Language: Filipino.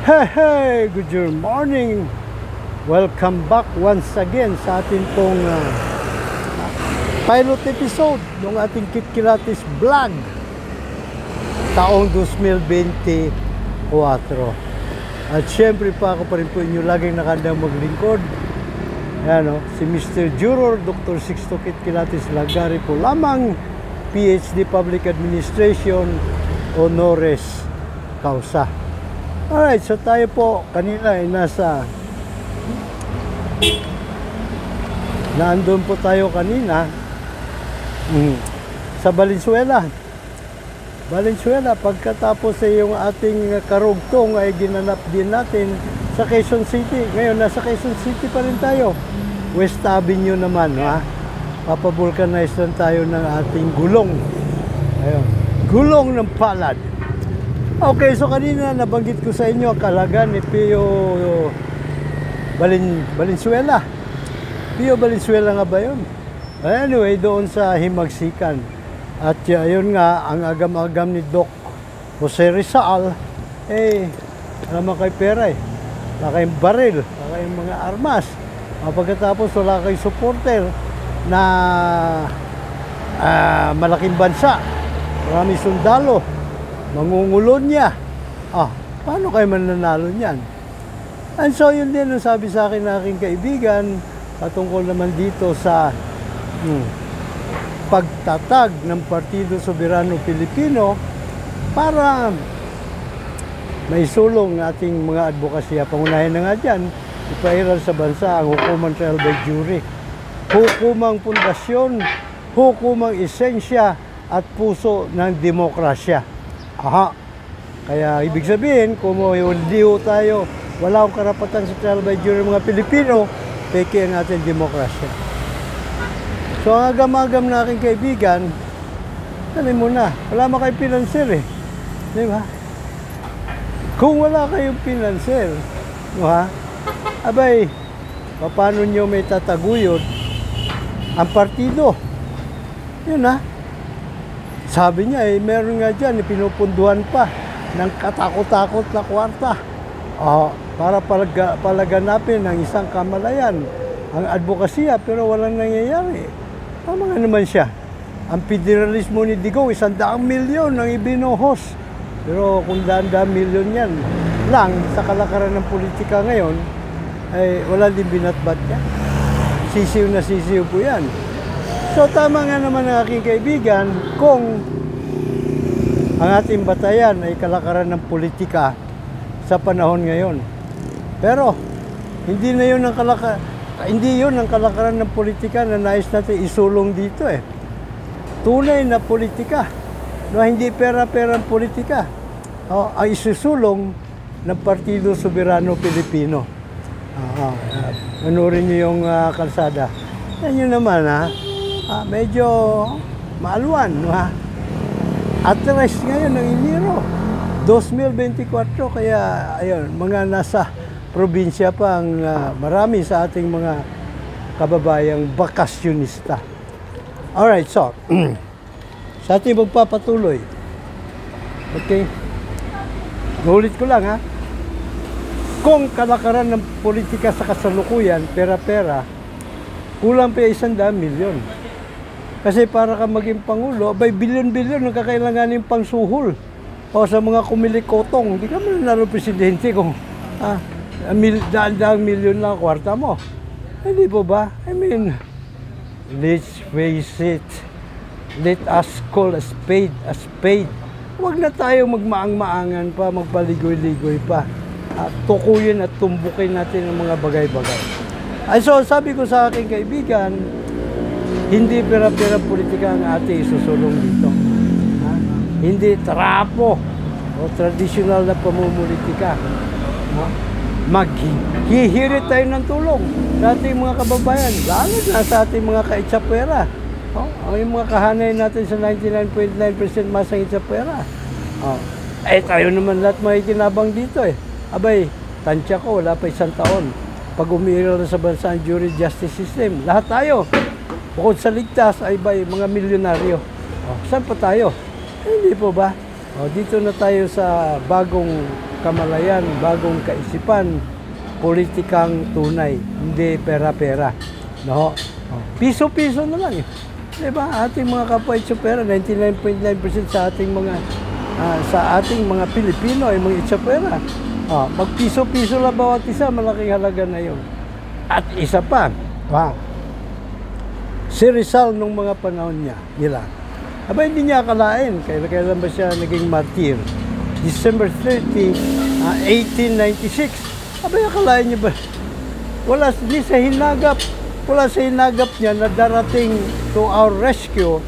Hey, good morning. Welcome back once again sa ating pong pilot episode ng ating Kitkilatis vlog taong 2024. At syempre pa ako pa rin po inyo laging nakandang maglingkod. Ayan, si Mr. Juror Dr. Sixto Kitkilatis Lagari po lamang, PhD Public Administration, honoris causa. Alright, so tayo po kanina ay naandun po tayo kanina sa Valenzuela. Pagkatapos ay yung ating karugtong ay ginanap din natin sa Quezon City. Ngayon, nasa Quezon City pa rin tayo. West Avenue naman, ha? Papavulcanize lang tayo ng ating gulong. Ayun, gulong ng palad. Okay, so kanina nabanggit ko sa inyo ang kalagan ni Pio Valenzuela. Pio Valenzuela nga ba yun? Anyway, doon sa Himagsikan. At yun nga, ang agam-agam ni Doc Jose Rizal, alam kay pera wala kayong baril, wala kayong mga armas. Pagkatapos wala kayong supporter na malaking bansa, maraming sundalo, mangungulon niya. Paano kayo mananalo niyan? And so yun din ang sabi sa akin na aking kaibigan patungkol naman dito sa pagtatag ng Partido Soberano Pilipino para maisulong ating mga advokasya. Pangunahin na nga dyan, ipairal sa bansa ang hukumang trial by jury, hukumang pundasyon, hukumang esensya at puso ng demokrasya. Kaya ibig sabihin, kung hindi tayo, wala akong karapatan sa trial by jury ng mga Pilipino, peke ang ating demokrasya. So ang agam-agam na aking kaibigan, sabi mo na, wala mo kayong pinanser Di ba? Kung wala kayong pinanser, abay, paano nyo may tataguyod ang partido? Yun Sabi niya, meron nga dyan, pinupunduhan pa ng katakot-takot na kwarta. Para palaganapin ng isang kamalayan, ang advokasya, pero walang nangyayari. Tama nga naman siya. Ang federalismo ni Digong, 100 milyon ang ibinuhos. Pero kung 100 milyon yan lang sa kalakaran ng politika ngayon, ay wala din binatbat niya. Sisiw na sisiw po yan. So tama nga naman ang aking kaibigan kung ang ating batayan ay kalakaran ng politika sa panahon ngayon. Pero hindi yun ang kalakaran ng politika na nais natin isulong dito Tunay na politika, hindi pera-perang politika, ang isusulong ng Partido Soberano Pilipino. Manurin niyo yung kalsada. Yan yun naman medyo maalwan, At rest ngayon ng Enero 2024, kaya ayun, mga nasa probinsya pa ang marami sa ating mga kababayang bakasyonista. Alright, so sa ating magpapatuloy, okay, ulit ko lang kung kalakaran ng politika sa kasalukuyan, pera-pera, kulang pa 100 milyon. Kasi para ka maging pangulo, bilyon-bilyon ang kakailanganin pang suhol. O sa mga kumilikotong, hindi ka mananalo presidente kung daang milyon lang kwarta mo. Hindi po ba? I mean, let's face it. Let us call a spade a spade. Huwag na tayo magmaang-maangan pa, magpaligoy-ligoy pa. Tukuyin at tumbukin natin ang mga bagay-bagay. So, sabi ko sa aking kaibigan, hindi pera-pera politika ang ating isusulong dito. Hindi trapo o tradisyonal na pamumulitika. Maghihirit tayo ng tulong sa ating mga kababayan, lalo na sa ating mga kaitsapwera. Ang mga kahanay natin sa 99.9% masang itsapwera. Tayo naman lahat makikinabang dito Abay, tansya ko, wala pa 1 taon. Pag umiiral na sa bansa ang jury justice system, lahat tayo, bukod sa ligtas, ay mga milyonaryo. Saan pa tayo? Hindi po ba? Dito na tayo sa bagong kamalayan, bagong kaisipan, politikang tunay, hindi pera-pera. No? Piso-piso na lang. Diba? Ating mga kapwa itsupera, 99.9% sa ating mga Pilipino ay mga itsupera. Magpiso-piso lang bawat isa, malaking halaga na yun. At isa pa, si Rizal nung mga panahon nila. Aba, hindi niya akalain. Kailan ba siya naging martir? December 30, 1896. Aba, akalain niya ba? Wala sa hinagap niya na darating to our rescue.